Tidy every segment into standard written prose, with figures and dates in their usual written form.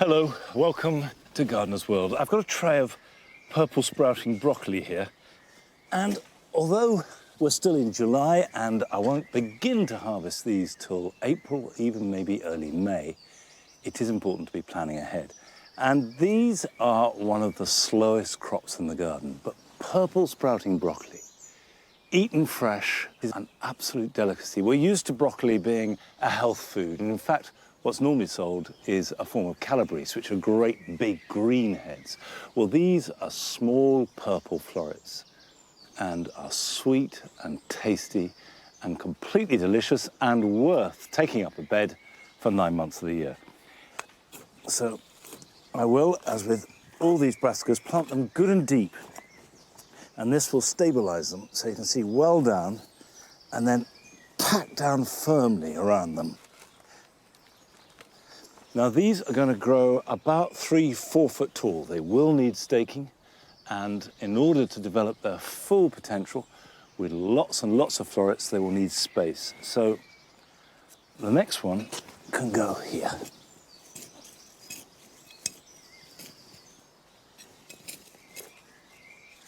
Hello, welcome to Gardener's World. I've got a tray of purple sprouting broccoli here, and although we're still in July and I won't begin to harvest these till April, even maybe early May, it is important to be planning ahead. And these are one of the slowest crops in the garden, but purple sprouting broccoli, eaten fresh, is an absolute delicacy. We're used to broccoli being a health food, and in fact, what's normally sold is a form of calabrese, which are great big green heads. Well, these are small purple florets and are sweet and tasty and completely delicious and worth taking up a bed for 9 months of the year. So I will, as with all these brassicas, plant them good and deep, and this will stabilize them so you can see well down and then pack down firmly around them. Now these are going to grow about 3-4 foot tall. They will need staking, and in order to develop their full potential with lots and lots of florets, they will need space. So the next one can go here.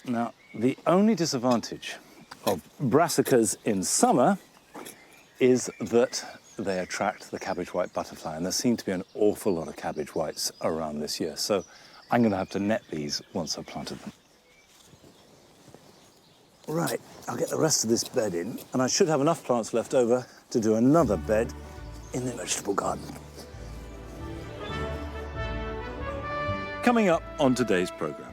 Now, the only disadvantage of brassicas in summer is that they attract the cabbage white butterfly, and there seem to be an awful lot of cabbage whites around this year. So I'm going to have to net these once I've planted them. Right, I'll get the rest of this bed in, and I should have enough plants left over to do another bed in the vegetable garden. Coming up on today's programme,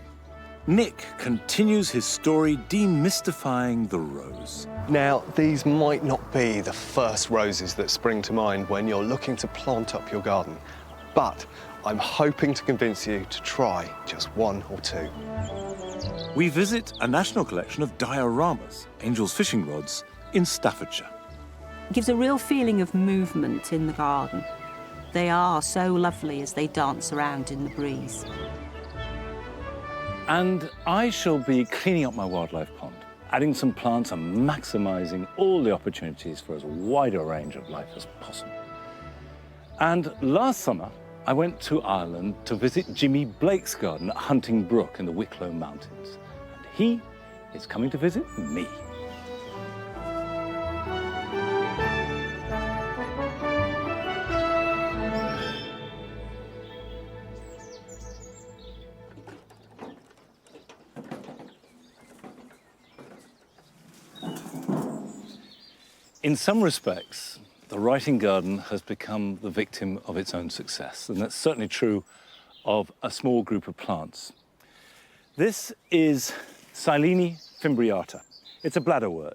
Nick continues his story demystifying the rose. Now, these might not be the first roses that spring to mind when you're looking to plant up your garden, but I'm hoping to convince you to try just one or two. We visit a national collection of dioramas, Angel's fishing rods, in Staffordshire. It gives a real feeling of movement in the garden. They are so lovely as they dance around in the breeze. And I shall be cleaning up my wildlife pond, adding some plants and maximising all the opportunities for as wide a range of life as possible. And last summer, I went to Ireland to visit Jimmy Blake's garden at Hunting Brook in the Wicklow Mountains. And he is coming to visit me. In some respects, the writing garden has become the victim of its own success, and that's certainly true of a small group of plants. This is Silene fimbriata. It's a bladderwort,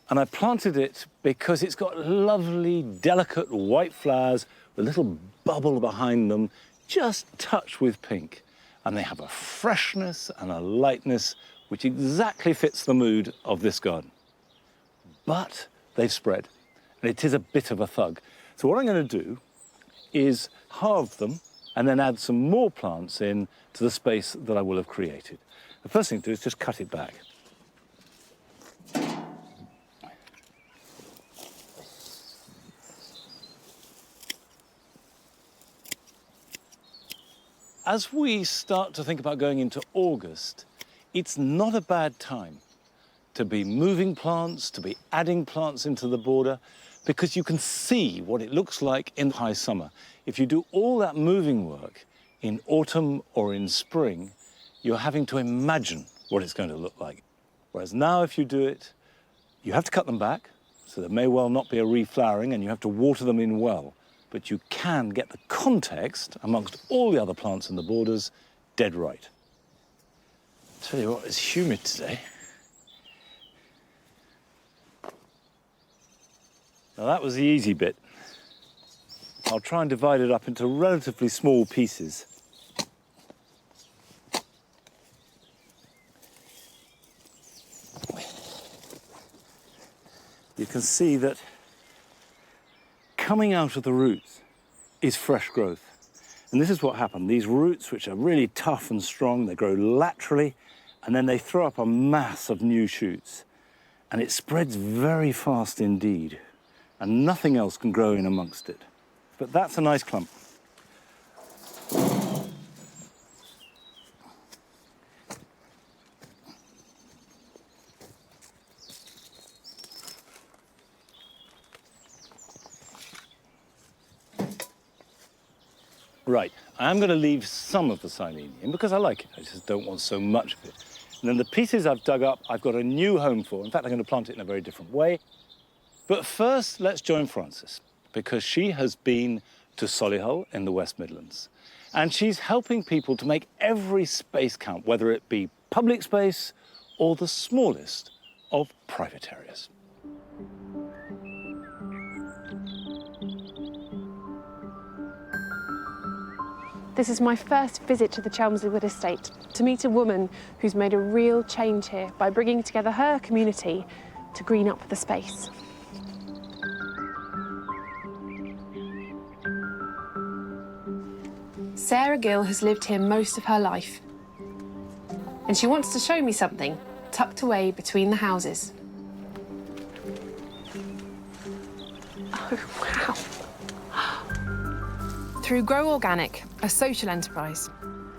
and I planted it because it's got lovely, delicate white flowers with a little bubble behind them, just touched with pink, and they have a freshness and a lightness which exactly fits the mood of this garden. But they've spread, and it is a bit of a thug. So what I'm going to do is halve them and then add some more plants in to the space that I will have created. The first thing to do is just cut it back. As we start to think about going into August, it's not a bad time to be moving plants, to be adding plants into the border, because you can see what it looks like in high summer. If you do all that moving work in autumn or in spring, you're having to imagine what it's going to look like. Whereas now, if you do it, you have to cut them back, so there may well not be a reflowering, and you have to water them in well. But you can get the context amongst all the other plants in the borders dead right. Tell you what, it's humid today. Now that was the easy bit. I'll try and divide it up into relatively small pieces. You can see that coming out of the roots is fresh growth. And this is what happened. These roots, which are really tough and strong, they grow laterally, and then they throw up a mass of new shoots. And it spreads very fast indeed. And nothing else can grow in amongst it. But that's a nice clump. Right, I'm going to leave some of the silene in because I like it. I just don't want so much of it. And then the pieces I've dug up, I've got a new home for. In fact, I'm going to plant it in a very different way. But first, let's join Frances, because she has been to Solihull in the West Midlands. And she's helping people to make every space count, whether it be public space or the smallest of private areas. This is my first visit to the Chelmsley Wood estate, to meet a woman who's made a real change here by bringing together her community to green up the space. Sarah Gill has lived here most of her life, and she wants to show me something tucked away between the houses. Oh, wow. Through Grow Organic, a social enterprise,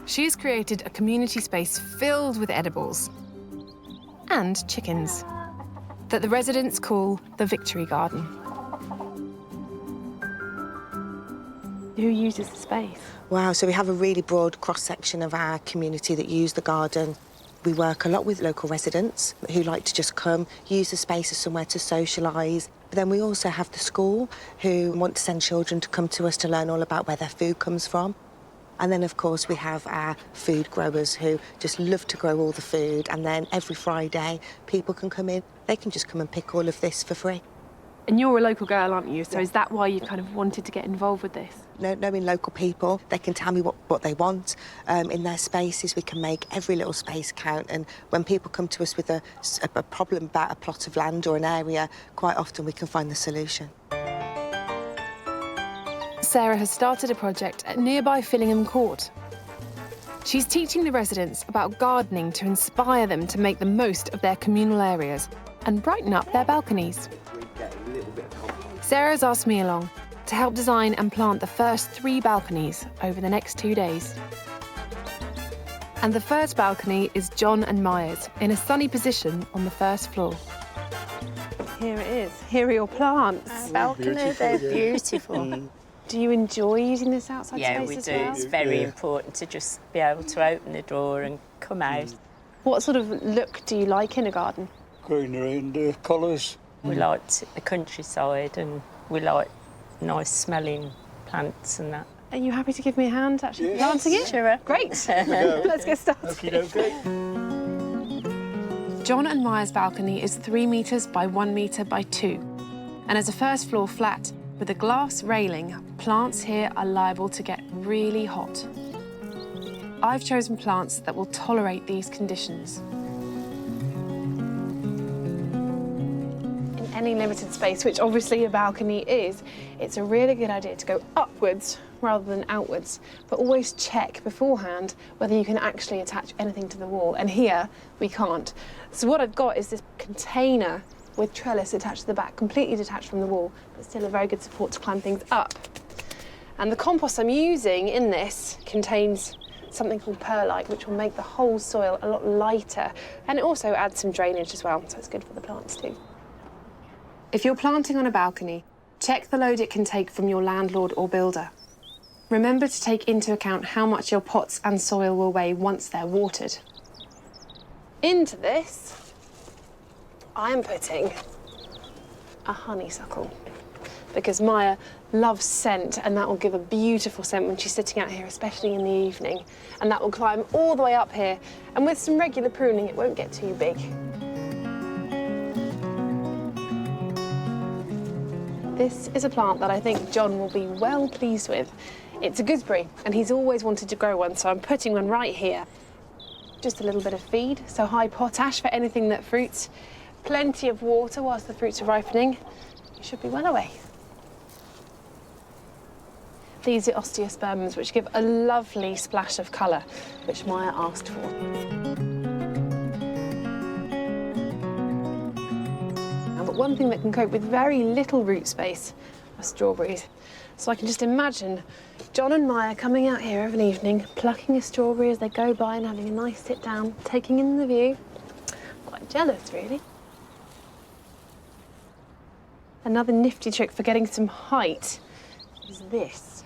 she has created a community space filled with edibles and chickens that the residents call the Victory Garden. Who uses the space? Wow, so we have a really broad cross-section of our community that use the garden. We work a lot with local residents who like to just come, use the space as somewhere to socialise. But then we also have the school who want to send children to come to us to learn all about where their food comes from. And then, of course, we have our food growers who just love to grow all the food. And then every Friday, people can come in. They can just come and pick all of this for free. And you're a local girl, aren't you? So is that why you kind of wanted to get involved with this? Knowing local people, they can tell me what they want in their spaces. We can make every little space count. And when people come to us with a problem about a plot of land or an area, quite often we can find the solution. Sarah has started a project at nearby Fillingham Court. She's teaching the residents about gardening to inspire them to make the most of their communal areas and brighten up their balconies. Sarah's asked me along to help design and plant the first 3 balconies over the next 2 days. And the first balcony is John and Maya's in a sunny position on the first floor. Here it is. Here are your plants. Balcony, they're beautiful. Do you enjoy using this outside Yeah, space we as do. well? It's very important to just be able to open the door and come out. What sort of look do you like in a garden? Greenery and colours. We like the countryside and we like nice smelling plants and that. Are you happy to give me a hand actually Yes. planting it? Sure. Great. Let's get started. Okay. John and Maya's balcony is 3 metres by 1 metre by 2 and has a first floor flat with a glass railing. Plants here are liable to get really hot. I've chosen plants that will tolerate these conditions. In any limited space, which obviously a balcony is, it's a really good idea to go upwards rather than outwards, but always check beforehand whether you can actually attach anything to the wall. And here, we can't. So what I've got is this container with trellis attached to the back, completely detached from the wall, but still a very good support to climb things up. And the compost I'm using in this contains something called perlite, which will make the whole soil a lot lighter. And it also adds some drainage as well, so it's good for the plants too. If you're planting on a balcony, check the load it can take from your landlord or builder. Remember to take into account how much your pots and soil will weigh once they're watered. Into this, I am putting a honeysuckle because Maya loves scent and that will give a beautiful scent when she's sitting out here, especially in the evening. And that will climb all the way up here. And with some regular pruning, it won't get too big. This is a plant that I think John will be well pleased with. It's a gooseberry, and he's always wanted to grow one, so I'm putting one right here. Just a little bit of feed, so high potash for anything that fruits. Plenty of water whilst the fruits are ripening. You should be well away. These are osteospermums, which give a lovely splash of colour, which Maya asked for. But one thing that can cope with very little root space are strawberries. So I can just imagine John and Maya coming out here of an evening, plucking a strawberry as they go by and having a nice sit down, taking in the view. Quite jealous, really. Another nifty trick for getting some height is this.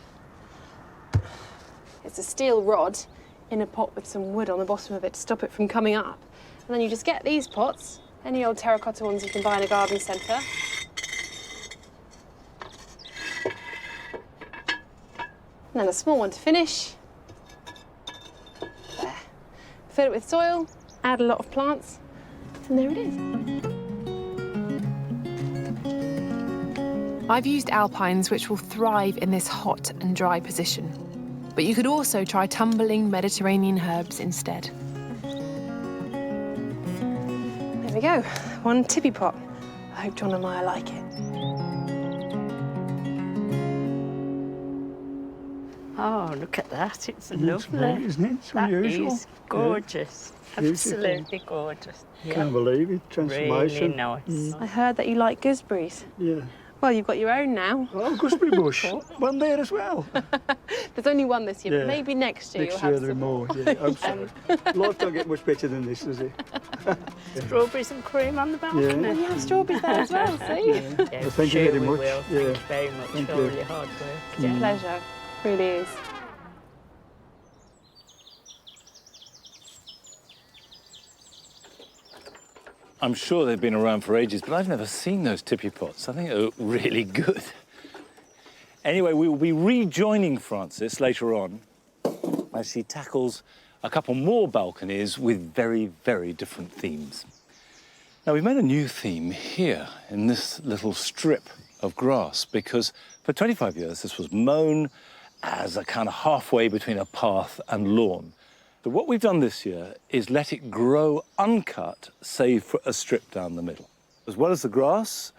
It's a steel rod in a pot with some wood on the bottom of it to stop it from coming up. And then you just get these pots, any old terracotta ones you can buy in a garden centre. And then a small one to finish. There. Fill it with soil, add a lot of plants, and there it is. I've used alpines which will thrive in this hot and dry position. But you could also try tumbling Mediterranean herbs instead. There we go, one tippy pot. I hope John and Maya like it. Oh, look at that. It's Looks lovely. great, isn't it? It's That unusual. is gorgeous. Absolutely gorgeous. Can't believe it. Transformation. Really nice. I heard that you like gooseberries. Yeah. Well, you've got your own now. Oh, gooseberry bush. One there as well. There's only one this year, Yeah. but maybe next year Next you'll year have there'll be some. more. Yeah, hope so. Life don't get much better than this, does it? Strawberries and cream on the balcony. Yeah. You have strawberries there as well, see? Yeah, Well, thank you sure very we much. will. Yeah. Thank you very much Thank for you. all your hard work. It's a pleasure, really is. I'm sure they've been around for ages, but I've never seen those tippy pots. I think they're really good. Anyway, we will be rejoining Frances later on as she tackles a couple more balconies with very, very different themes. Now, we've made a new theme here in this little strip of grass because for 25 years this was mown as a kind of halfway between a path and lawn. So what we've done this year is let it grow uncut, save for a strip down the middle. As well as the grass,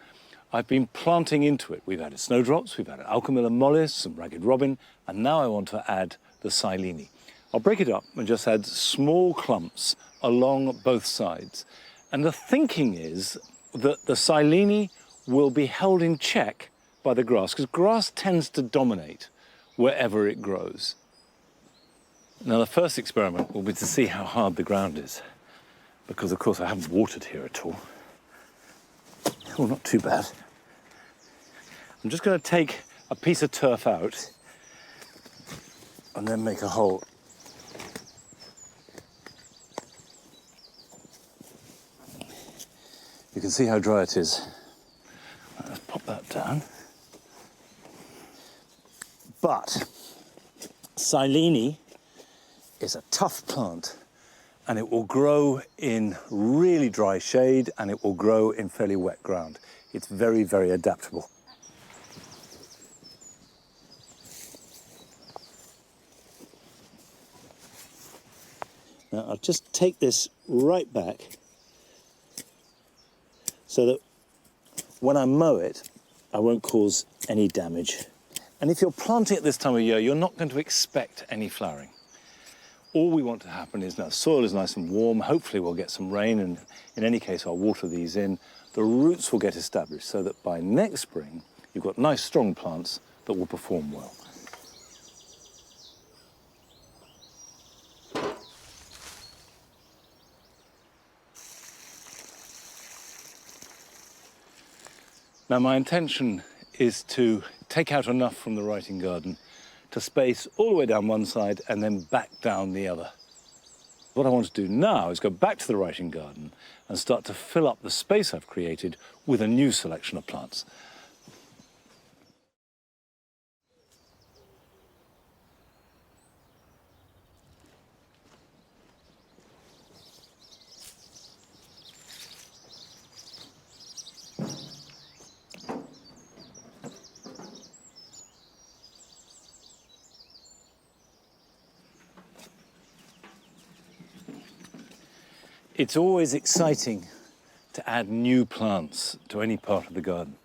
I've been planting into it. We've added snowdrops, we've added alchemilla mollis, some ragged robin, and now I want to add the silene. I'll break it up and just add small clumps along both sides. And the thinking is that the silene will be held in check by the grass, because grass tends to dominate wherever it grows. Now, the first experiment will be to see how hard the ground is, because, of course, I haven't watered here at all. Oh, not too bad. I'm just going to take a piece of turf out and then make a hole. You can see how dry it is. Let's pop that down. But silene is a tough plant, and it will grow in really dry shade, and it will grow in fairly wet ground. It's very, very adaptable. Now, I'll just take this right back so that when I mow it, I won't cause any damage. And if you're planting at this time of year, you're not going to expect any flowering. All we want to happen is now the soil is nice and warm. Hopefully we'll get some rain, and in any case I'll water these in. The roots will get established so that by next spring you've got nice strong plants that will perform well. Now my intention is to take out enough from the writing garden to space all the way down one side and then back down the other. What I want to do now is go back to the writing garden and start to fill up the space I've created with a new selection of plants. It's always exciting to add new plants to any part of the garden.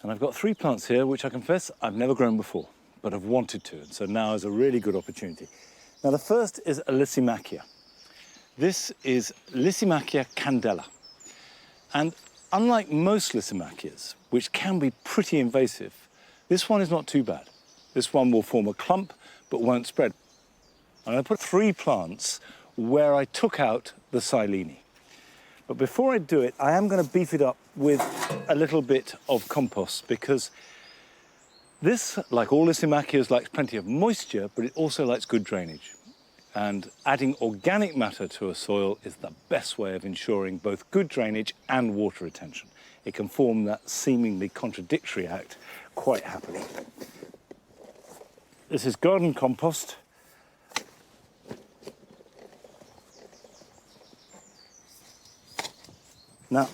And I've got 3 plants here, which I confess I've never grown before, but I've wanted to, and so now is a really good opportunity. Now, the first is a Lysimachia. This is Lysimachia candela. And unlike most Lysimachias, which can be pretty invasive, this one is not too bad. This one will form a clump, but won't spread. I'm going to put 3 plants where I took out the silene. But before I do it, I am going to beef it up with a little bit of compost, because This, like all Lysimachias, likes plenty of moisture, but it also likes good drainage. And adding organic matter to a soil is the best way of ensuring both good drainage and water retention. It can form that seemingly contradictory act quite happily. This is garden compost. Now,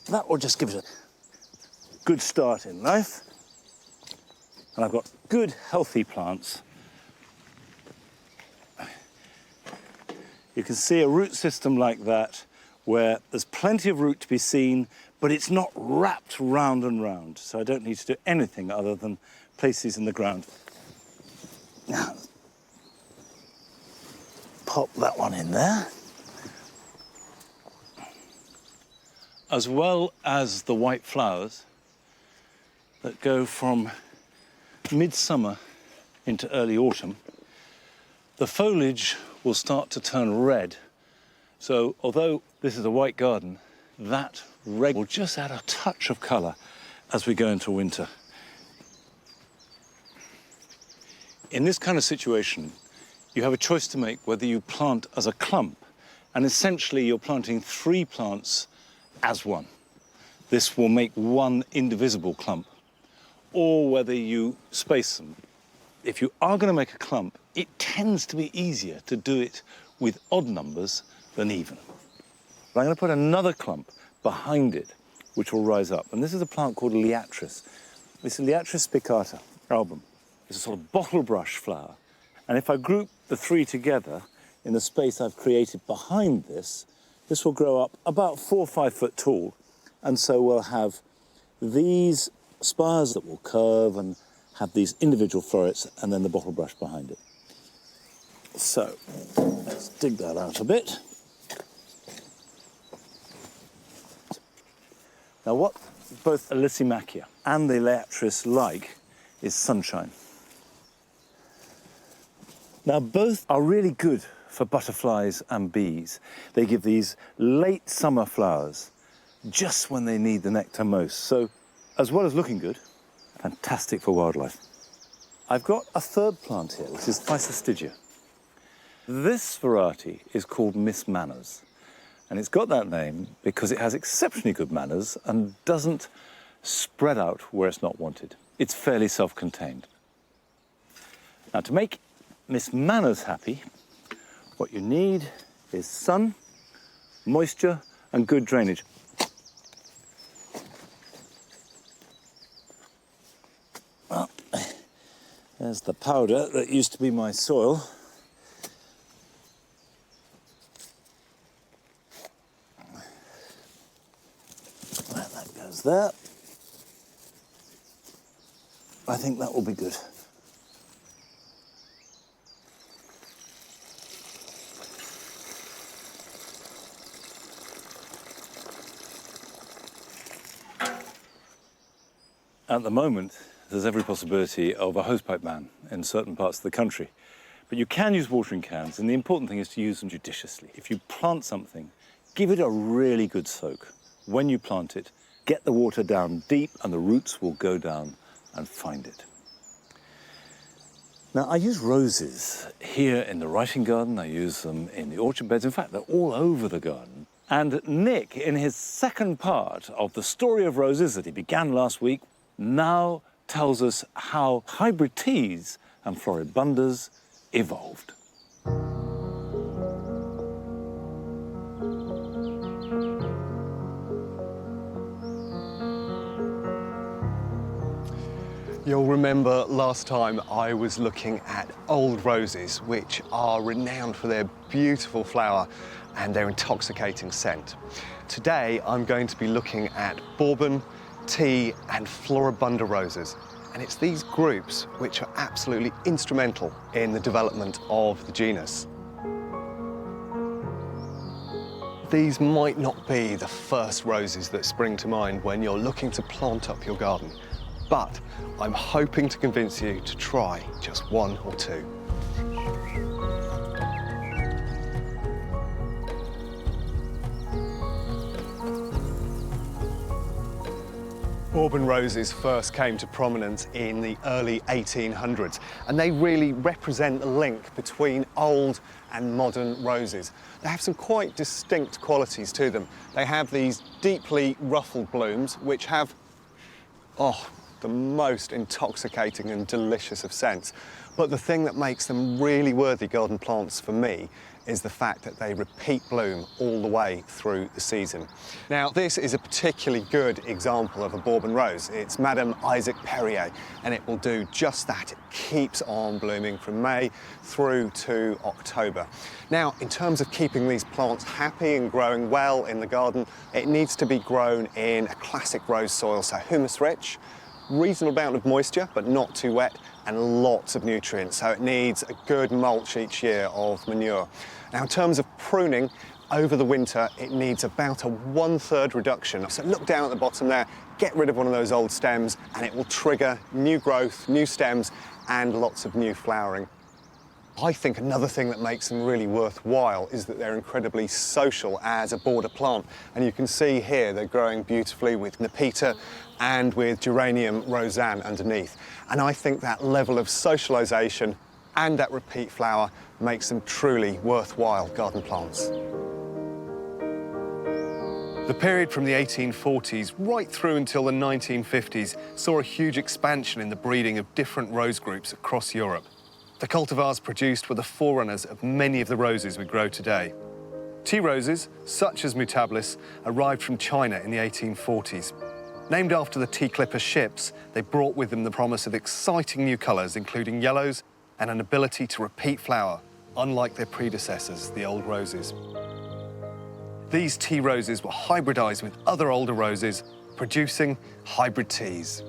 that will just give us a good start in life. And I've got good, healthy plants. You can see a root system like that, where there's plenty of root to be seen, but it's not wrapped round and round. So I don't need to do anything other than place these in the ground. Now, pop that one in there. As well as the white flowers that go from midsummer into early autumn, the foliage will start to turn red. So although this is a white garden, that red will just add a touch of colour as we go into winter. In this kind of situation, you have a choice to make whether you plant as a clump, and essentially you're planting 3 plants as one. This will make one indivisible clump, or whether you space them. If you are going to make a clump, it tends to be easier to do it with odd numbers than even. But I'm going to put another clump behind it, which will rise up. And this is a plant called Liatris. This is Liatris spicata album. It's a sort of bottle brush flower. And if I group the 3 together in the space I've created behind this, this will grow up about 4 or 5 foot tall. And so we'll have these spires that will curve and have these individual florets, and then the bottle brush behind it. So let's dig that out a bit. Now what both Lysimachia and the Liatris like is sunshine. Now both are really good for butterflies and bees. They give these late summer flowers just when they need the nectar most. So as well as looking good, fantastic for wildlife. I've got a third plant here, which is Physostygia. This variety is called Miss Manners, and it's got that name because it has exceptionally good manners and doesn't spread out where it's not wanted. It's fairly self-contained. Now, to make Miss Manners happy, what you need is sun, moisture, and good drainage. Well, there's the powder that used to be my soil. That goes there. I think that will be good. At the moment, there's every possibility of a hosepipe ban in certain parts of the country. But you can use watering cans, and the important thing is to use them judiciously. If you plant something, give it a really good soak. When you plant it, get the water down deep, and the roots will go down and find it. Now, I use roses here in the writing garden. I use them in the orchard beds. In fact, they're all over the garden. And Nick, in his second part of the story of roses that he began last week, now tells us how hybrid teas and floribundas evolved. You'll remember last time I was looking at old roses, which are renowned for their beautiful flower and their intoxicating scent. Today, I'm going to be looking at bourbon, tea, and floribunda roses. And it's these groups which are absolutely instrumental in the development of the genus. These might not be the first roses that spring to mind when you're looking to plant up your garden, but I'm hoping to convince you to try just 1 or 2. Bourbon roses first came to prominence in the early 1800s, and they really represent the link between old and modern roses. They have some quite distinct qualities to them. They have these deeply ruffled blooms, which have, the most intoxicating and delicious of scents. But the thing that makes them really worthy garden plants for me is the fact that they repeat bloom all the way through the season. Now, this is a particularly good example of a Bourbon rose. It's Madame Isaac Perrier, and it will do just that. It keeps on blooming from May through to October. Now, in terms of keeping these plants happy and growing well in the garden, it needs to be grown in a classic rose soil, so humus-rich, reasonable amount of moisture, but not too wet, and lots of nutrients. So it needs a good mulch each year of manure. Now, in terms of pruning, over the winter, it needs about a 1/3 reduction. So look down at the bottom there, get rid of one of those old stems, and it will trigger new growth, new stems, and lots of new flowering. I think another thing that makes them really worthwhile is that they're incredibly social as a border plant. And you can see here they're growing beautifully with Nepeta and with Geranium Roseanne underneath. And I think that level of socialisation and that repeat flower makes them truly worthwhile garden plants. The period from the 1840s right through until the 1950s saw a huge expansion in the breeding of different rose groups across Europe. The cultivars produced were the forerunners of many of the roses we grow today. Tea roses, such as Mutabilis, arrived from China in the 1840s. Named after the tea clipper ships, they brought with them the promise of exciting new colours, including yellows and an ability to repeat flower, unlike their predecessors, the old roses. These tea roses were hybridised with other older roses, producing hybrid teas.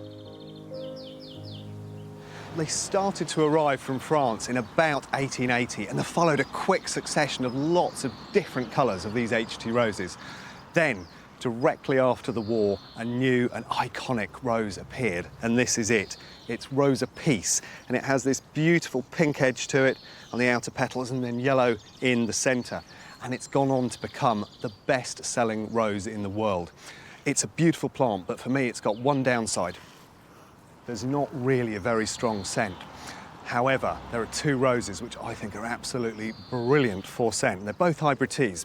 They started to arrive from France in about 1880, and they followed a quick succession of lots of different colours of these HT roses. Then, directly after the war, a new and iconic rose appeared, and this is it. It's Rosa Peace, and it has this beautiful pink edge to it on the outer petals and then yellow in the centre. And it's gone on to become the best-selling rose in the world. It's a beautiful plant, but for me it's got one downside. There's not really a very strong scent. However, there are two roses which I think are absolutely brilliant for scent. They're both hybrid teas.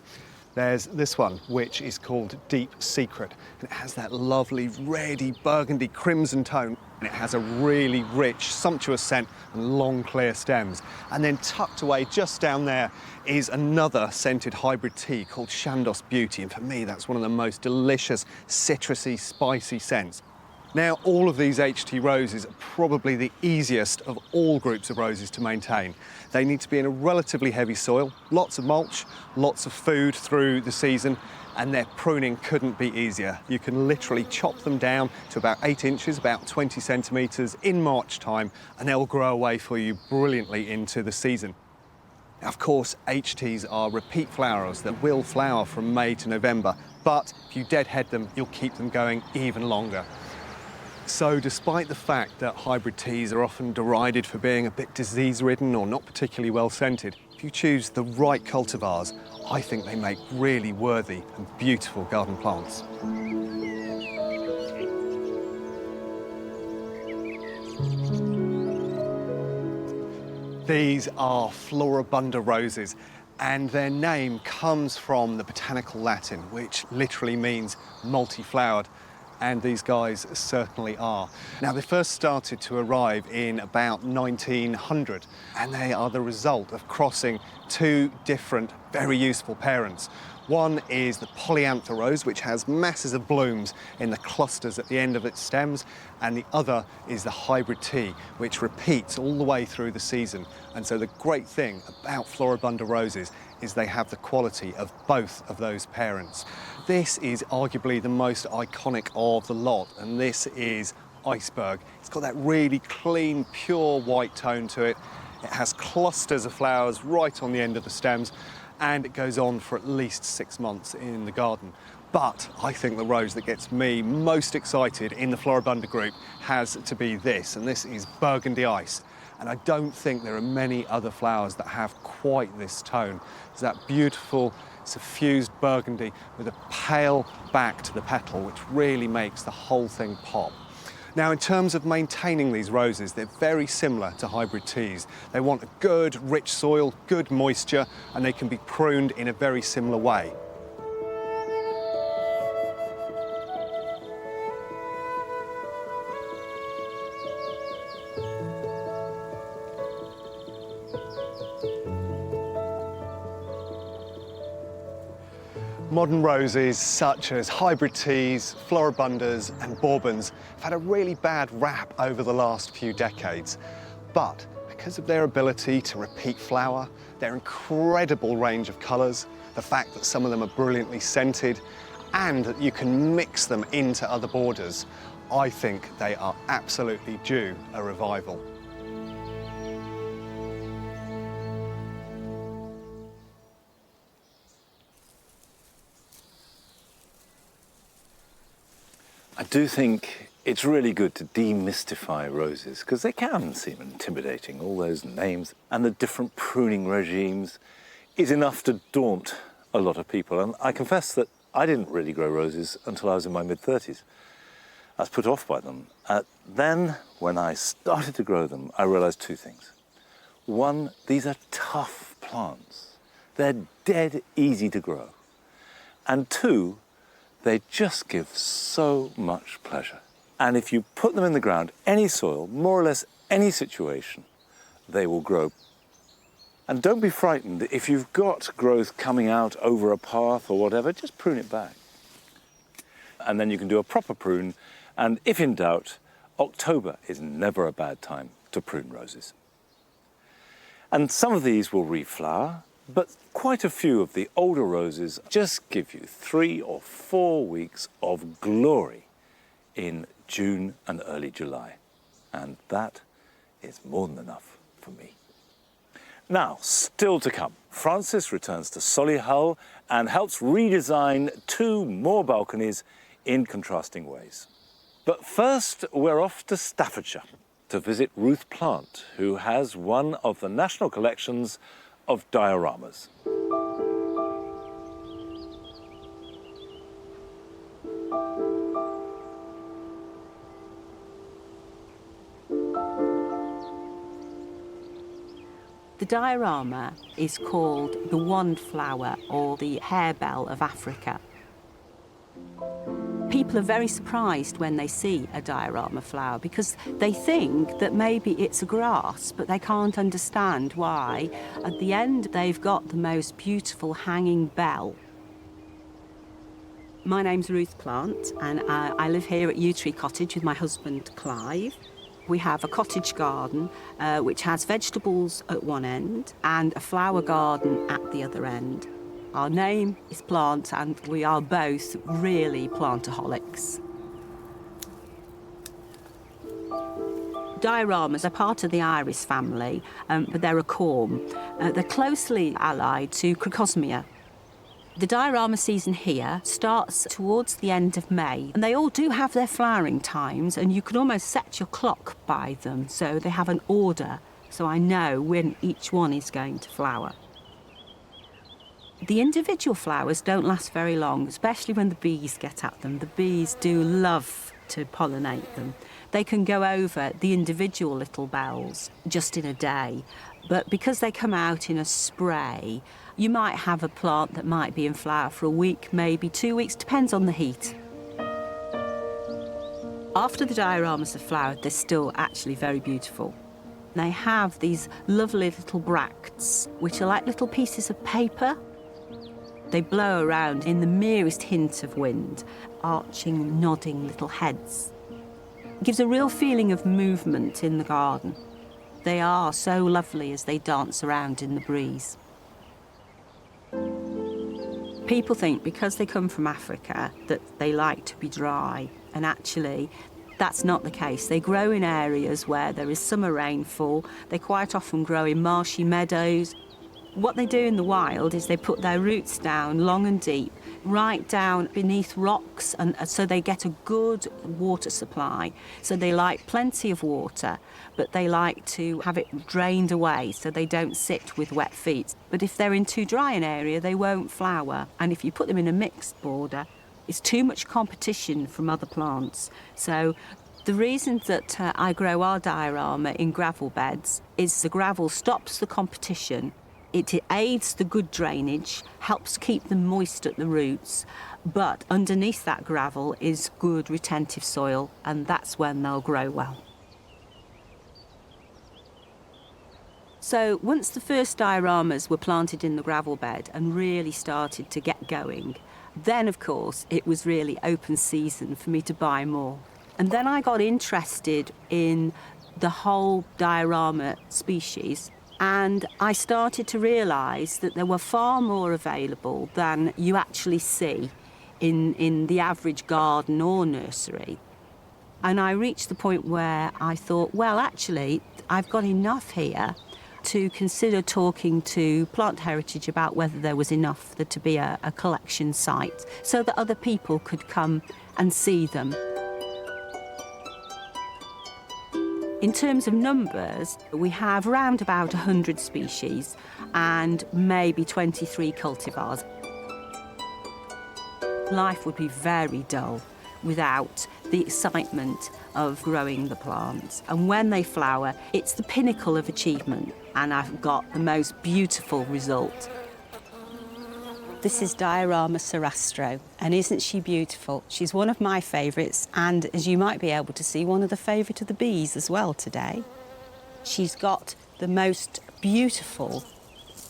There's this one, which is called Deep Secret, and it has that lovely reddy, burgundy, crimson tone, and it has a really rich, sumptuous scent and long, clear stems. And then tucked away just down there is another scented hybrid tea called Chandos Beauty, and for me, that's one of the most delicious, citrusy, spicy scents. Now, all of these HT roses are probably the easiest of all groups of roses to maintain. They need to be in a relatively heavy soil, lots of mulch, lots of food through the season, and their pruning couldn't be easier. You can literally chop them down to about 8 inches, about 20 centimetres in March time, and they'll grow away for you brilliantly into the season. Now, of course, HTs are repeat flowers that will flower from May to November, but if you deadhead them, you'll keep them going even longer. So despite the fact that hybrid teas are often derided for being a bit disease-ridden or not particularly well-scented, if you choose the right cultivars, I think they make really worthy and beautiful garden plants. These are Floribunda roses, and their name comes from the botanical Latin, which literally means multi-flowered. And these guys certainly are. Now, they first started to arrive in about 1900, and they are the result of crossing two different, very useful parents. One is the polyantha rose, which has masses of blooms in the clusters at the end of its stems, and the other is the hybrid tea, which repeats all the way through the season. And so the great thing about Floribunda roses is they have the quality of both of those parents. This is arguably the most iconic of the lot, and this is Iceberg. It's got that really clean, pure white tone to it. It has clusters of flowers right on the end of the stems, and it goes on for at least 6 months in the garden. But I think the rose that gets me most excited in the Floribunda group has to be this, and this is Burgundy Ice. And I don't think there are many other flowers that have quite this tone. It's that beautiful, suffused burgundy with a pale back to the petal, which really makes the whole thing pop. Now, in terms of maintaining these roses, they're very similar to hybrid teas. They want a good, rich soil, good moisture, and they can be pruned in a very similar way. Modern roses, such as hybrid teas, floribundas and bourbons, have had a really bad rap over the last few decades. But because of their ability to repeat flower, their incredible range of colours, the fact that some of them are brilliantly scented, and that you can mix them into other borders, I think they are absolutely due a revival. I do think it's really good to demystify roses, because they can seem intimidating. All those names and the different pruning regimes is enough to daunt a lot of people. And I confess that I didn't really grow roses until I was in my mid-30s. I was put off by them. Then, when I started to grow them, I realised two things. One, these are tough plants. They're dead easy to grow. And two, they just give so much pleasure. And if you put them in the ground, any soil, more or less any situation, they will grow. And don't be frightened. If you've got growth coming out over a path or whatever, just prune it back. And then you can do a proper prune. And if in doubt, October is never a bad time to prune roses. And some of these will reflower, but quite a few of the older roses just give you 3 or 4 weeks of glory in June and early July. And that is more than enough for me. Now, still to come, Francis returns to Solihull and helps redesign 2 more balconies in contrasting ways. But first, we're off to Staffordshire to visit Ruth Plant, who has one of the national collections of dioramas. The diorama is called the wand flower or the harebell of Africa. People are very surprised when they see a diorama flower because they think that maybe it's a grass, but they can't understand why. At the end, they've got the most beautiful hanging bell. My name's Ruth Plant, and I live here at Yew Tree Cottage with my husband, Clive. We have a cottage garden which has vegetables at one end and a flower garden at the other end. Our name is Plant, and we are both really plantaholics. Dioramas are part of the iris family, but they're a corm. They're closely allied to crocosmia. The diorama season here starts towards the end of May, and they all do have their flowering times, and you can almost set your clock by them, so they have an order, so I know when each one is going to flower. The individual flowers don't last very long, especially when the bees get at them. The bees do love to pollinate them. They can go over the individual little bells just in a day, but because they come out in a spray, you might have a plant that might be in flower for a week, maybe 2 weeks, depends on the heat. After the dioramas have flowered, they're still actually very beautiful. They have these lovely little bracts, which are like little pieces of paper. They blow around in the merest hint of wind, arching, nodding little heads. It gives a real feeling of movement in the garden. They are so lovely as they dance around in the breeze. People think because they come from Africa that they like to be dry, and actually that's not the case. They grow in areas where there is summer rainfall. They quite often grow in marshy meadows. What they do in the wild is they put their roots down long and deep, right down beneath rocks, and so they get a good water supply. So they like plenty of water, but they like to have it drained away so they don't sit with wet feet. But if they're in too dry an area, they won't flower. And if you put them in a mixed border, it's too much competition from other plants. So the reason that I grow our Dierama in gravel beds is the gravel stops the competition. It aids the good drainage, helps keep them moist at the roots, but underneath that gravel is good retentive soil, and that's when they'll grow well. So once the first Dieramas were planted in the gravel bed and really started to get going, then of course it was really open season for me to buy more. And then I got interested in the whole Dierama species, and I started to realise that there were far more available than you actually see in the average garden or nursery. And I reached the point where I thought, well, actually, I've got enough here to consider talking to Plant Heritage about whether there was enough there to be a collection site so that other people could come and see them. In terms of numbers, we have around about 100 species and maybe 23 cultivars. Life would be very dull without the excitement of growing the plants. And when they flower, it's the pinnacle of achievement, and I've got the most beautiful result. This is Dierama Sarastro, and isn't she beautiful? She's one of my favourites, and as you might be able to see, one of the favourite of the bees as well today. She's got the most beautiful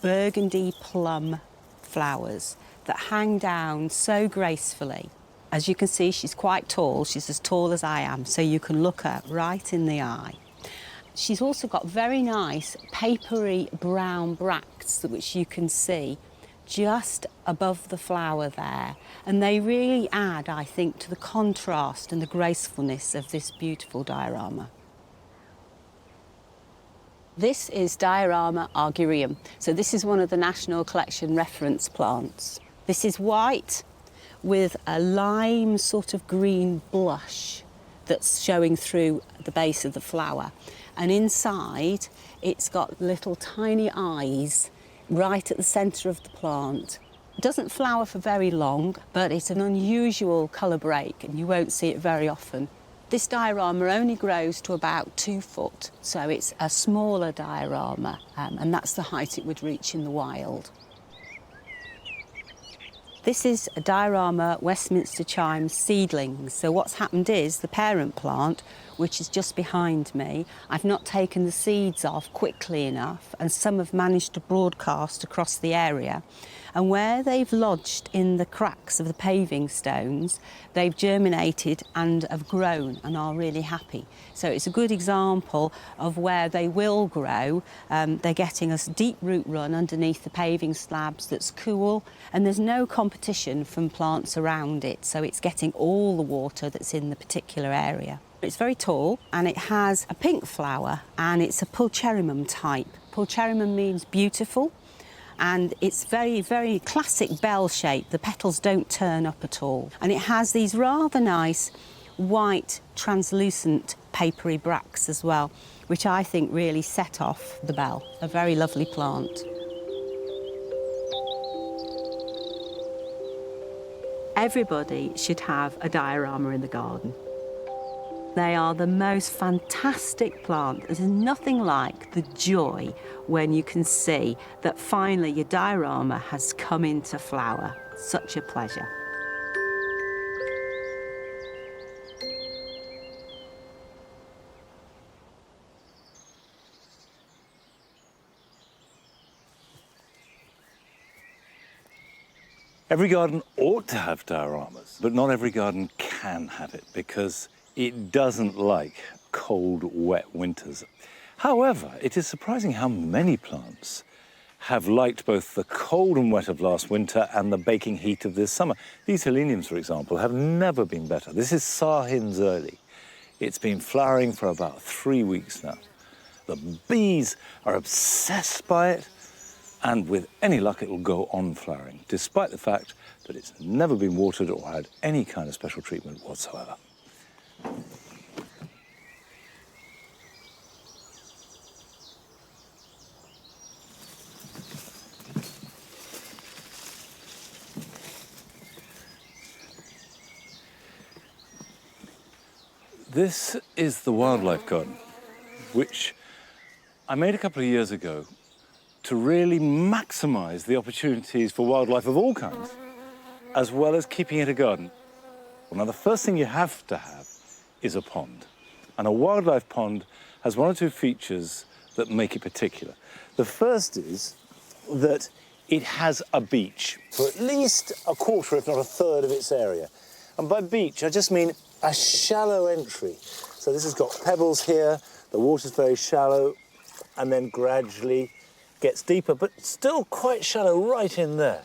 burgundy plum flowers that hang down so gracefully. As you can see, she's quite tall. She's as tall as I am, so you can look her right in the eye. She's also got very nice papery brown bracts, which you can see just above the flower there, and they really add, I think, to the contrast and the gracefulness of this beautiful Dierama. This is Dierama argurium, so this is one of the National Collection reference plants. This is white with a lime sort of green blush that's showing through the base of the flower, and inside it's got little tiny eyes right at the centre of the plant. It doesn't flower for very long, but it's an unusual colour break and you won't see it very often. This Dierama only grows to about 2 foot, so it's a smaller Dierama, and that's the height it would reach in the wild. This is a Dierama Westminster Chime seedlings. So what's happened is the parent plant, which is just behind me, I've not taken the seeds off quickly enough, and some have managed to broadcast across the area. And where they've lodged in the cracks of the paving stones, they've germinated and have grown and are really happy. So it's a good example of where they will grow. They're getting a deep root run underneath the paving slabs that's cool, and there's no competition from plants around it, so it's getting all the water that's in the particular area. It's very tall and it has a pink flower, and it's a pulcherrimum type. Pulcherrimum means beautiful, and it's very, very classic bell shape. The petals don't turn up at all. And it has these rather nice white translucent papery bracts as well, which I think really set off the bell. A very lovely plant. Everybody should have a Dierama in the garden. They are the most fantastic plant. There's nothing like the joy when you can see that finally your Dierama has come into flower. Such a pleasure. Every garden ought to have dioramas, but not every garden can have it because it doesn't like cold, wet winters. However, it is surprising how many plants have liked both the cold and wet of last winter and the baking heat of this summer. These heleniums, for example, have never been better. This is Sahin's early. It's been flowering for about 3 weeks now. The bees are obsessed by it, and with any luck it will go on flowering, despite the fact that it's never been watered or had any kind of special treatment whatsoever. This is the wildlife garden, which I made a couple of years ago to really maximise the opportunities for wildlife of all kinds, as well as keeping it a garden. Well, now, the first thing you have to have is a pond. And a wildlife pond has one or two features that make it particular. The first is that it has a beach for at least a quarter, if not a third of its area. And by beach, I just mean a shallow entry. So this has got pebbles here, the water's very shallow, and then gradually gets deeper, but still quite shallow right in there.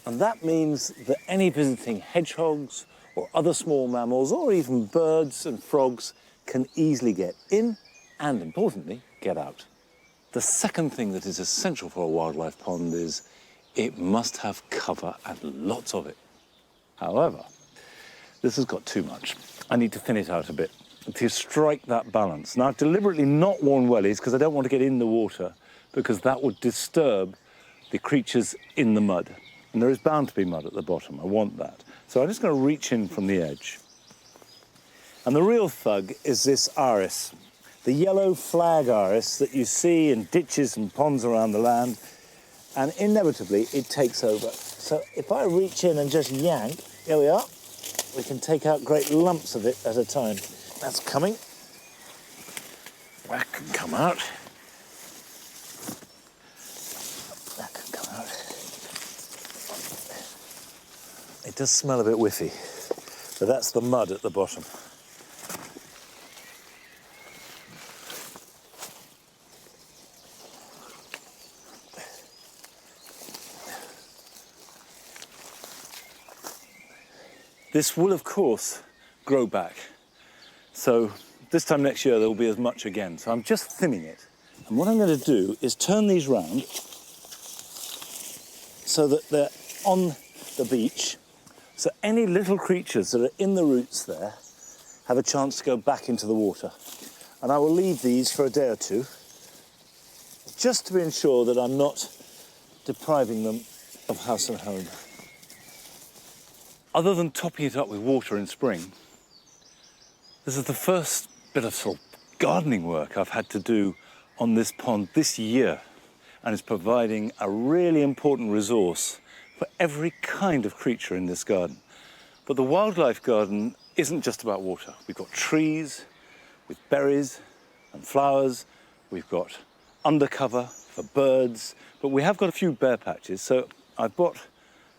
And that means that any visiting hedgehogs or other small mammals, or even birds and frogs, can easily get in and, importantly, get out. The second thing that is essential for a wildlife pond is it must have cover and lots of it. However, this has got too much. I need to thin it out a bit to strike that balance. Now, I've deliberately not worn wellies because I don't want to get in the water, because that would disturb the creatures in the mud. And there is bound to be mud at the bottom. I want that. So I'm just going to reach in from the edge. And the real thug is this iris, the yellow flag iris that you see in ditches and ponds around the land. And inevitably, it takes over. So if I reach in and just yank, here we are. We can take out great lumps of it at a time. That's coming. That can come out. That can come out. It does smell a bit whiffy, but that's the mud at the bottom. This will, of course, grow back. So this time next year, there will be as much again. So I'm just thinning it. And what I'm going to do is turn these round so that they're on the beach. So any little creatures that are in the roots there have a chance to go back into the water. And I will leave these for a day or two, just to ensure that I'm not depriving them of house and home. Other than topping it up with water in spring, this is the first bit of sort of gardening work I've had to do on this pond this year, and it's providing a really important resource for every kind of creature in this garden. But the wildlife garden isn't just about water. We've got trees with berries and flowers. We've got undercover for birds, but we have got a few bare patches. So I've bought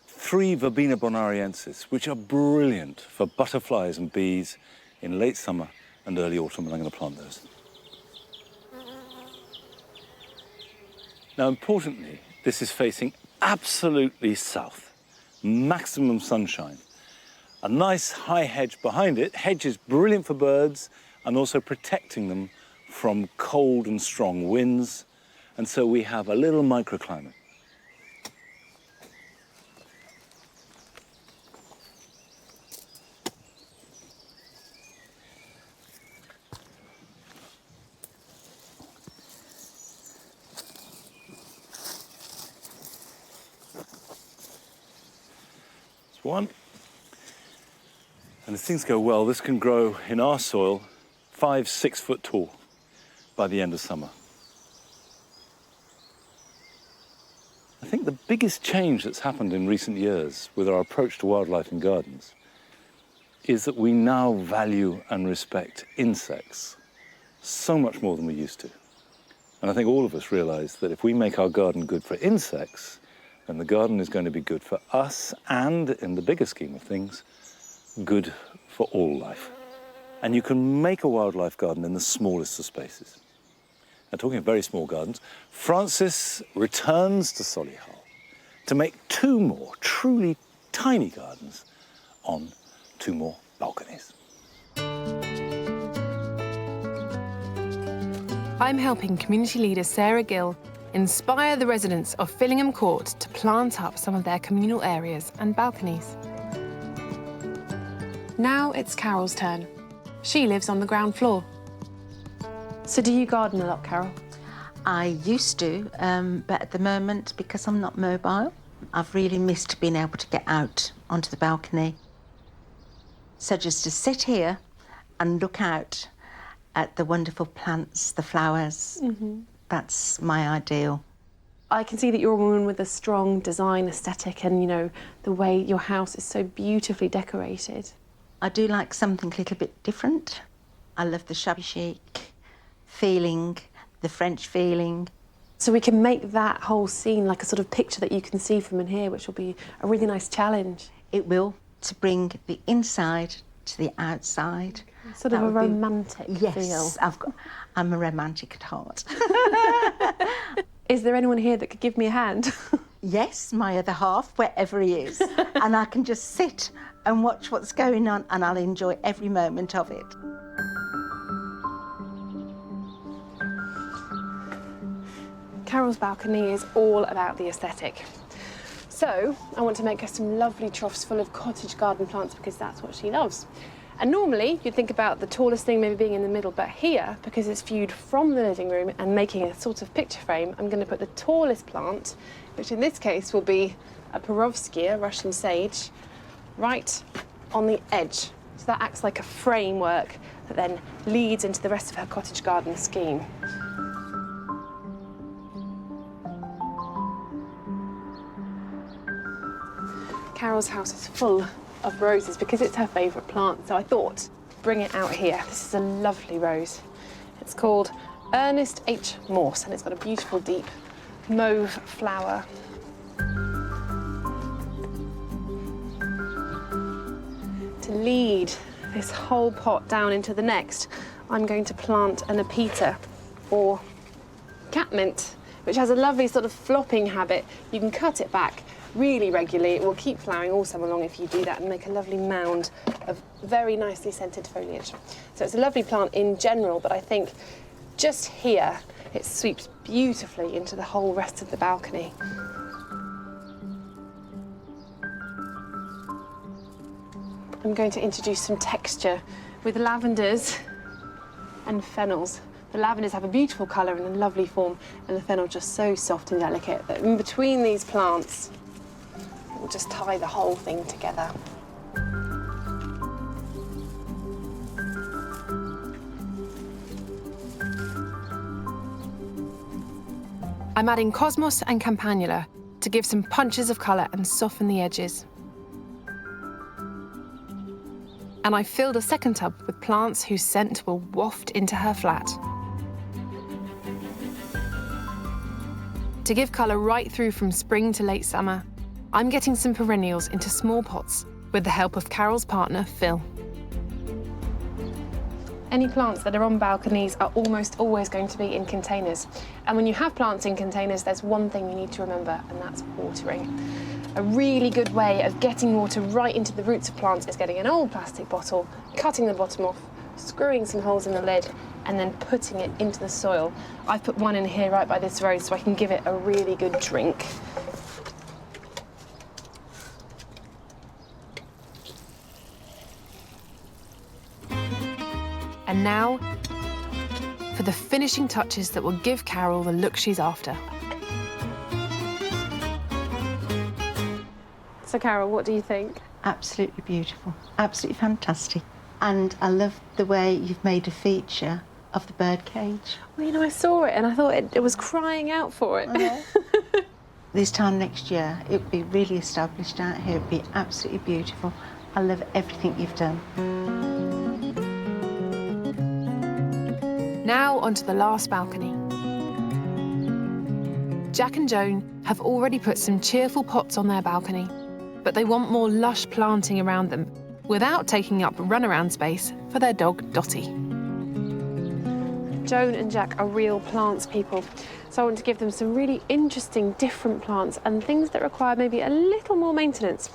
3 Verbena bonariensis, which are brilliant for butterflies and bees in late summer and early autumn, and I'm going to plant those. Now, importantly, this is facing absolutely south, maximum sunshine. A nice high hedge behind it. Hedge is brilliant for birds and also protecting them from cold and strong winds. And so we have a little microclimate. One. And if things go well, this can grow in our soil 5-6 foot tall by the end of summer. I think the biggest change that's happened in recent years with our approach to wildlife and gardens is that we now value and respect insects so much more than we used to. And I think all of us realize that if we make our garden good for insects, then the garden is going to be good for us and, in the bigger scheme of things, good for all life. And you can make a wildlife garden in the smallest of spaces. Now, talking of very small gardens, Francis returns to Solihull to make 2 more truly tiny gardens on 2 more balconies. I'm helping community leader Sarah Gill inspire the residents of Fillingham Court to plant up some of their communal areas and balconies. Now it's Carol's turn. She lives on the ground floor. So do you garden a lot, Carol? I used to, but at the moment, because I'm not mobile, I've really missed being able to get out onto the balcony. So just to sit here and look out at the wonderful plants, the flowers, that's my ideal. I can see that you're a woman with a strong design aesthetic and, you know, the way your house is so beautifully decorated. I do like something a little bit different. I love the shabby chic feeling, the French feeling. So we can make that whole scene like a sort of picture that you can see from in here, which will be a really nice challenge. It will, to bring the inside to the outside. Sort of That a would be- romantic Yes, feel. I'm a romantic at heart. Is there anyone here that could give me a hand? Yes, my other half, wherever he is. And I can just sit and watch what's going on and I'll enjoy every moment of it. Carol's balcony is all about the aesthetic. So I want to make her some lovely troughs full of cottage garden plants because that's what she loves. And normally you'd think about the tallest thing maybe being in the middle, but here, because it's viewed from the living room and making a sort of picture frame, I'm going to put the tallest plant, which in this case will be a Perovskia, Russian sage, right on the edge. So that acts like a framework that then leads into the rest of her cottage garden scheme. Carol's house is full of roses because it's her favourite plant, so I thought, bring it out here. This is a lovely rose. It's called Ernest H. Morse, and it's got a beautiful deep mauve flower. To lead this whole pot down into the next, I'm going to plant an apita, or catmint, which has a lovely sort of flopping habit. You can cut it back really regularly. It will keep flowering all summer long if you do that and make a lovely mound of very nicely scented foliage. So it's a lovely plant in general, but I think just here it sweeps beautifully into the whole rest of the balcony. I'm going to introduce some texture with lavenders and fennels. The lavenders have a beautiful colour and a lovely form, and the fennel just so soft and delicate that in between these plants, it will just tie the whole thing together. I'm adding cosmos and campanula to give some punches of colour and soften the edges. And I filled a second tub with plants whose scent will waft into her flat. To give colour right through from spring to late summer, I'm getting some perennials into small pots with the help of Carol's partner, Phil. Any plants that are on balconies are almost always going to be in containers. And when you have plants in containers, there's one thing you need to remember, and that's watering. A really good way of getting water right into the roots of plants is getting an old plastic bottle, cutting the bottom off, screwing some holes in the lid, and then putting it into the soil. I've put one in here right by this rose so I can give it a really good drink. And now, for the finishing touches that will give Carol the look she's after. So Carol, what do you think? Absolutely beautiful, absolutely fantastic. And I love the way you've made a feature of the bird cage. Well, you know, I saw it and I thought it was crying out for it. This time next year, it would be really established out here. It would be absolutely beautiful. I love everything you've done. Now onto the last balcony. Jack and Joan have already put some cheerful pots on their balcony, but they want more lush planting around them without taking up runaround space for their dog, Dottie. Joan and Jack are real plants people, so I want to give them some really interesting, different plants and things that require maybe a little more maintenance.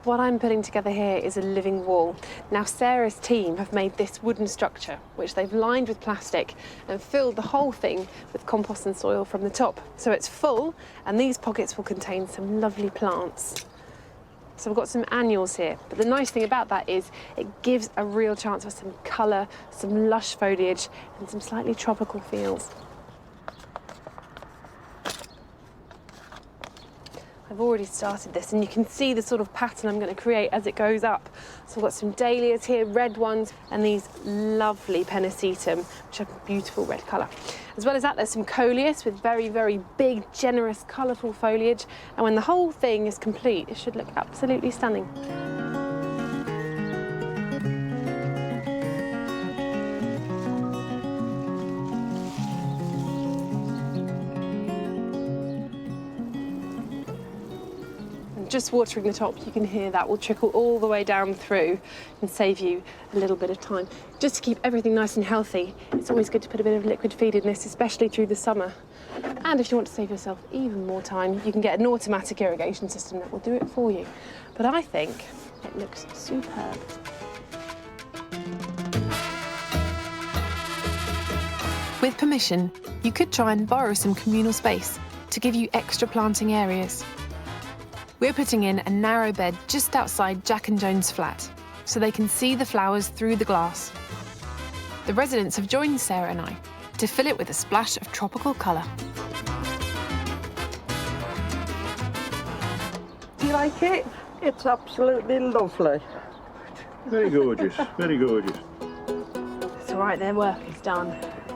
What I'm putting together here is a living wall. Now, Sarah's team have made this wooden structure, which they've lined with plastic and filled the whole thing with compost and soil from the top. So it's full, and these pockets will contain some lovely plants. So we've got some annuals here, but the nice thing about that is it gives a real chance for some colour, some lush foliage, and some slightly tropical feels. I've already started this, and you can see the sort of pattern I'm going to create as it goes up. So I've got some dahlias here, red ones, and these lovely pennisetum, which have a beautiful red colour. As well as that, there's some coleus with very, very big, generous, colourful foliage. And when the whole thing is complete, it should look absolutely stunning. Just watering the top, you can hear that will trickle all the way down through and save you a little bit of time. Just to keep everything nice and healthy, it's always good to put a bit of liquid feed in this, especially through the summer. And if you want to save yourself even more time, you can get an automatic irrigation system that will do it for you. But I think it looks superb. With permission, you could try and borrow some communal space to give you extra planting areas. We're putting in a narrow bed just outside Jack and Joan's flat, so they can see the flowers through the glass. The residents have joined Sarah and I to fill it with a splash of tropical colour. Do you like it? It's absolutely lovely. Very gorgeous, very gorgeous. It's all right, their work is done.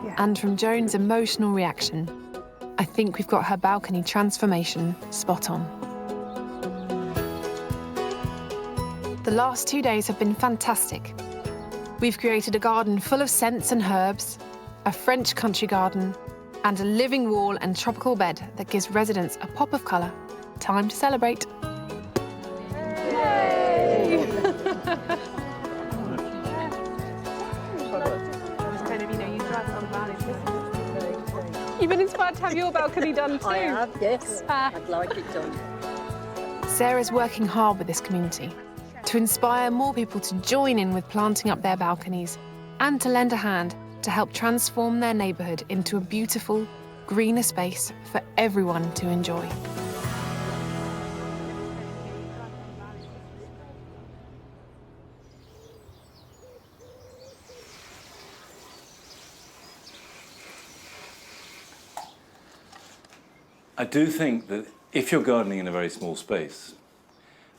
Yeah. And from Joan's emotional reaction, I think we've got her balcony transformation spot on. The last 2 days have been fantastic. We've created a garden full of scents and herbs, a French country garden, and a living wall and tropical bed that gives residents a pop of colour. Time to celebrate. Yay! You've been inspired to have your balcony done too. I have, yes. I'd like it done. Sarah's working hard with this community to inspire more people to join in with planting up their balconies and to lend a hand to help transform their neighbourhood into a beautiful, greener space for everyone to enjoy. I do think that if you're gardening in a very small space,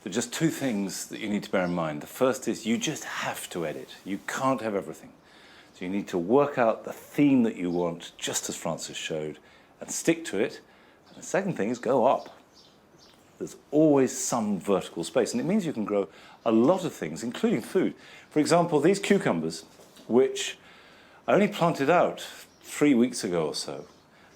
there are just two things that you need to bear in mind. The first is you just have to edit. You can't have everything. So you need to work out the theme that you want, just as Francis showed, and stick to it. And the second thing is go up. There's always some vertical space, and it means you can grow a lot of things, including food. For example, these cucumbers, which I only planted out 3 weeks ago or so,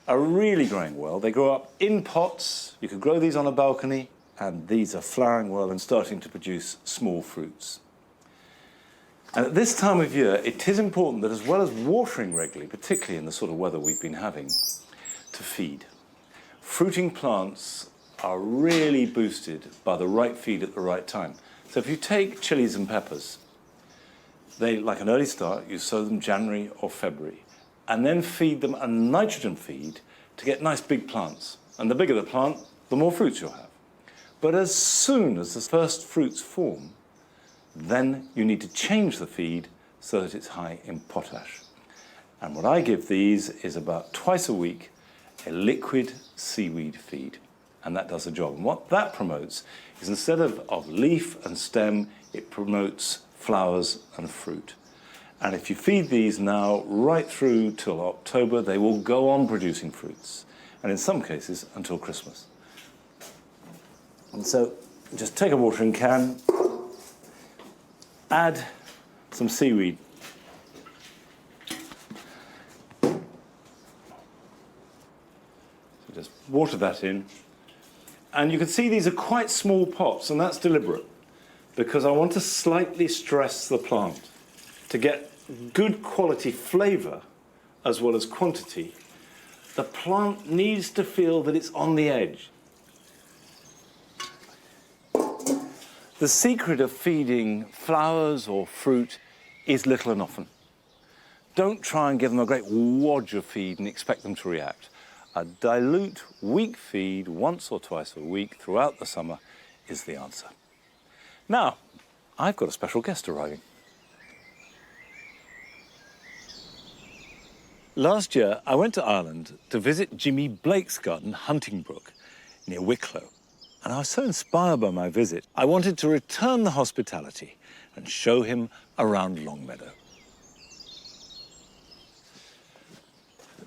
are really growing well. They grow up in pots. You could grow these on a balcony, and these are flowering well and starting to produce small fruits. And at this time of year, it is important that as well as watering regularly, particularly in the sort of weather we've been having, to feed. Fruiting plants are really boosted by the right feed at the right time. So if you take chilies and peppers, they, like an early start, you sow them January or February, and then feed them a nitrogen feed to get nice big plants. And the bigger the plant, the more fruits you'll have. But as soon as the first fruits form, then you need to change the feed so that it's high in potash. And what I give these is about twice a week, a liquid seaweed feed. And that does the job. And what that promotes is instead of leaf and stem, it promotes flowers and fruit. And if you feed these now right through till October, they will go on producing fruits. And in some cases, until Christmas. And so just take a watering can, add some seaweed. So just water that in. And you can see these are quite small pots, and that's deliberate, because I want to slightly stress the plant to get good quality flavour as well as quantity. The plant needs to feel that it's on the edge. The secret of feeding flowers or fruit is little and often. Don't try and give them a great wodge of feed and expect them to react. A dilute, weak feed once or twice a week throughout the summer is the answer. Now, I've got a special guest arriving. Last year, I went to Ireland to visit Jimmy Blake's garden, Huntingbrook, near Wicklow. And I was so inspired by my visit, I wanted to return the hospitality and show him around Longmeadow.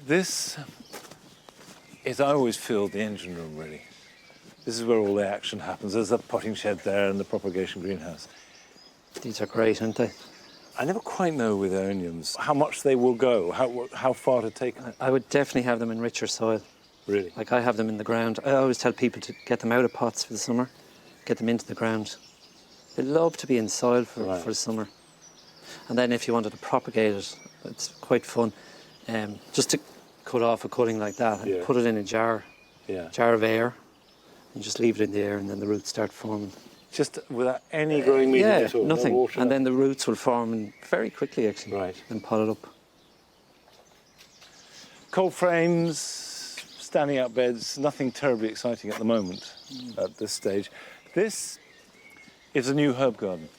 This is, I always feel, the engine room, really. This is where all the action happens. There's a potting shed there and the propagation greenhouse. These are great, aren't they? I never quite know with onions how much they will go, how far to take them. I would definitely have them in richer soil. Really? Like I have them in the ground. I always tell people to get them out of pots for the summer, get them into the ground. They love to be in soil for the summer. And then if you wanted to propagate it, it's quite fun. Just to cut off a cutting like that and put it in a jar, jar of air, and just leave it in the air, and then the roots start forming. Just without any growing medium at all? Nothing. No water. And then the roots will form very quickly, actually, and pot it up. Cold frames, standing out beds, nothing terribly exciting at the moment at this stage. This is a new herb garden.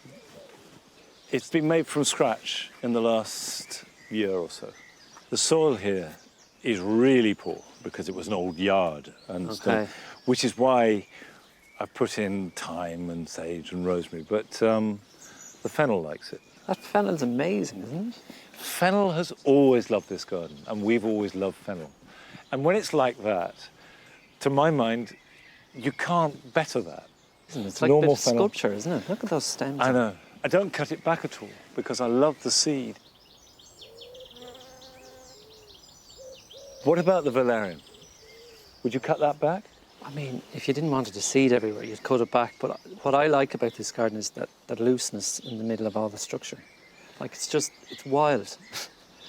It's been made from scratch in the last year or so. The soil here is really poor because it was an old yard, and which is why I've put in thyme and sage and rosemary, but the fennel likes it. That fennel's amazing, isn't it? Fennel has always loved this garden, and we've always loved fennel. And when it's like that, to my mind, you can't better that. Isn't it? It's like a bit of sculpture, isn't it? Look at those stems. I know. I don't cut it back at all because I love the seed. What about the valerian? Would you cut that back? I mean, if you didn't want it to seed everywhere, you'd cut it back. But what I like about this garden is that looseness in the middle of all the structure. Like, it's wild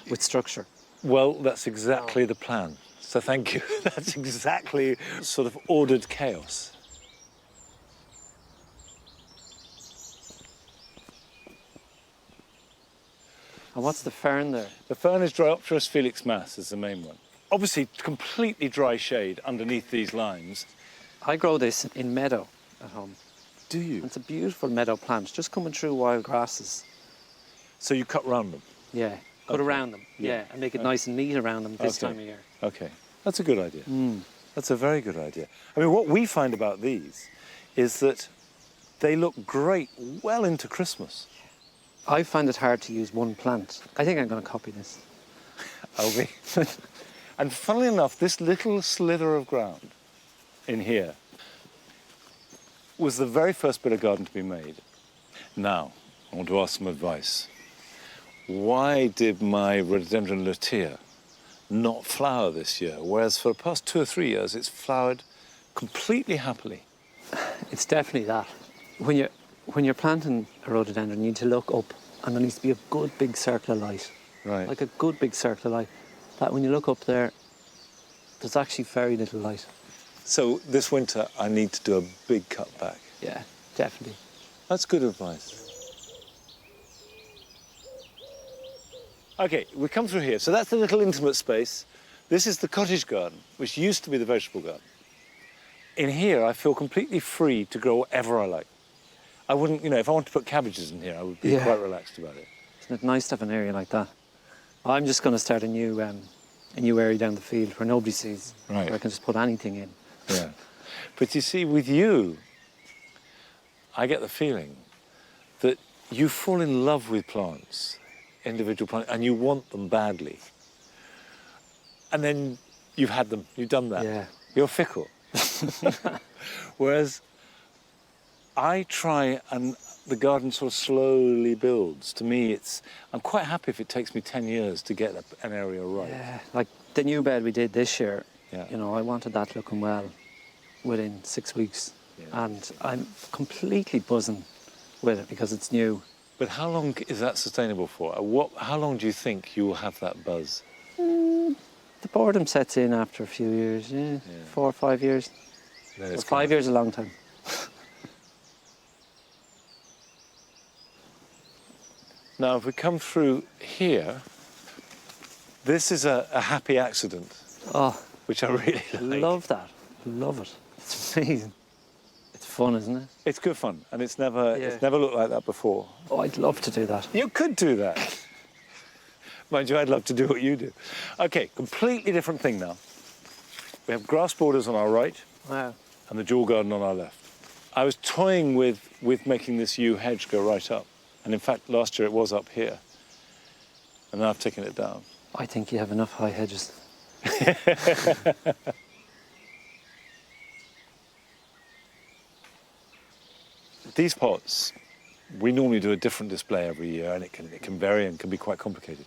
with structure. Well, that's exactly the plan. So thank you. That's exactly sort of ordered chaos. And what's the fern there? The fern is Dryopteris felix mass is the main one. Obviously, completely dry shade underneath these limes. I grow this in meadow at home. Do you? It's a beautiful meadow plant, just coming through wild grasses. So you cut round them? Yeah, cut around them, and make it nice and neat around them this time of year. Okay, that's a good idea. That's a very good idea. I mean, what we find about these is that they look great well into Christmas. I find it hard to use one plant. I think I'm going to copy this. Albie. And funnily enough, this little slither of ground in here was the very first bit of garden to be made. Now, I want to ask some advice. Why did my rhododendron lutea not flower this year, whereas for the past 2 or 3 years it's flowered completely happily? It's definitely that. When you're planting a rhododendron, you need to look up, and there needs to be a good big circle of light. Right. Like a good big circle of light. That when you look up there, there's actually very little light. So this winter I need to do a big cut back. Yeah, definitely. That's good advice. Okay, we come through here. So that's the little intimate space. This is the cottage garden, which used to be the vegetable garden. In here, I feel completely free to grow whatever I like. I wouldn't, if I wanted to put cabbages in here, I would be quite relaxed about it. Isn't it nice to have an area like that? I'm just going to start a new area down the field where nobody sees, where I can just put anything in. Yeah. But you see, with you, I get the feeling that you fall in love with plants, individual plants, and you want them badly. And then you've had them, you've done that. Yeah. You're fickle. Whereas I try and the garden sort of slowly builds. To me, I'm quite happy if it takes me 10 years to get an area right. Yeah, like the new bed we did this year, yeah. I wanted that looking well within 6 weeks. Yeah. And I'm completely buzzing with it because it's new. But how long is that sustainable for? How long do you think you will have that buzz? The boredom sets in after a few years, 4 or 5 years. 5 years is a long time. Now, if we come through here, this is a happy accident. Oh, which I really like. Love that. Love it. It's amazing. It's fun, isn't it? It's good fun, and it's never looked like that before. Oh, I'd love to do that. You could do that. Mind you, I'd love to do what you do. Okay, completely different thing now. We have grass borders on our right. Wow. And the jewel garden on our left. I was toying with making this yew hedge go right up. And in fact, last year it was up here. And now I've taken it down. I think you have enough high hedges. These pots, we normally do a different display every year, and it can vary and can be quite complicated.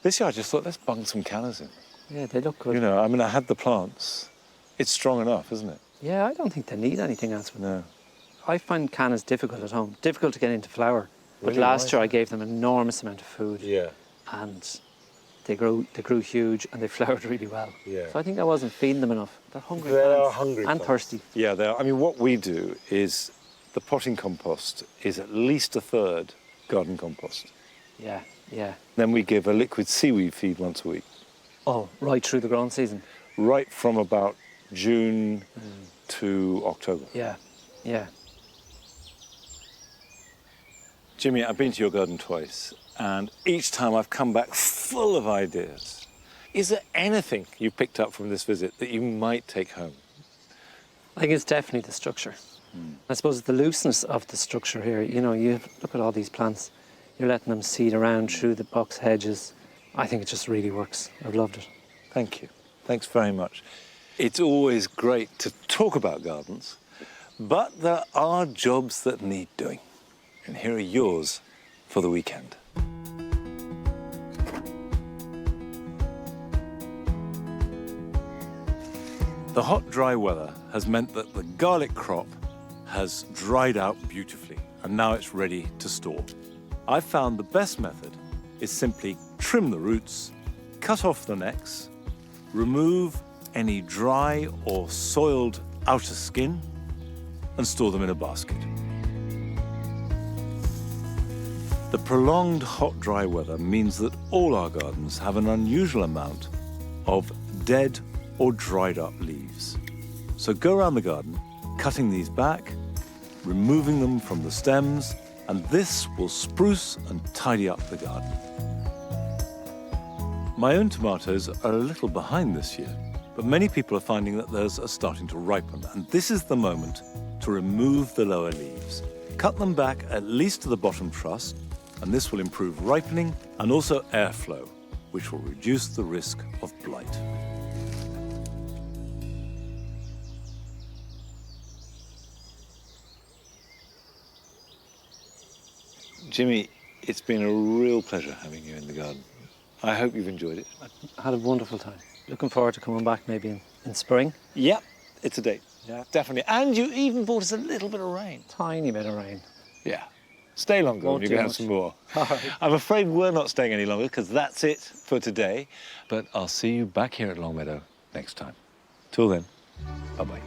This year I just thought, let's bung some cannas in. Yeah, they look good. You know, I mean, I had the plants. It's strong enough, isn't it? Yeah, I don't think they need anything else. No. I find cannas difficult at home, difficult to get into flower. But Really? last year I gave them an enormous amount of food. Yeah. And they grew huge and they flowered really well. Yeah. So I think I wasn't feeding them enough. They're hungry They plants are hungry and plants. thirsty. Yeah, they are. I mean, what we do is the potting compost is at least a third garden compost. Yeah, yeah. Then we give a liquid seaweed feed once a week. Oh, right through the growing season. Right from about June to October. Yeah, yeah. Jimmy, I've been to your garden twice, and each time I've come back full of ideas. Is there anything you picked up from this visit that you might take home? I think it's definitely the structure. I suppose the looseness of the structure here. You know, look at all these plants. You're letting them seed around through the box hedges. I think it just really works. I've loved it. Thank you. Thanks very much. It's always great to talk about gardens, but there are jobs that need doing. And here are yours for the weekend. The hot, dry weather has meant that the garlic crop has dried out beautifully, and now it's ready to store. I've found the best method is simply trim the roots, cut off the necks, remove any dry or soiled outer skin, and store them in a basket. The prolonged hot, dry weather means that all our gardens have an unusual amount of dead or dried up leaves. So go around the garden, cutting these back, removing them from the stems, and this will spruce and tidy up the garden. My own tomatoes are a little behind this year, but many people are finding that theirs are starting to ripen, and this is the moment to remove the lower leaves. Cut them back at least to the bottom truss, and this will improve ripening and also airflow, which will reduce the risk of blight. Jimmy, it's been a real pleasure having you in the garden. I hope you've enjoyed it. I had a wonderful time. Looking forward to coming back maybe in spring. Yep, it's a date. Yeah, definitely. And you even brought us a little bit of rain. Tiny bit of rain. Yeah. Stay longer Won't and you do can have much. some more. All right. I'm afraid we're not staying any longer because that's it for today. But I'll see you back here at Longmeadow next time. Till then, bye-bye.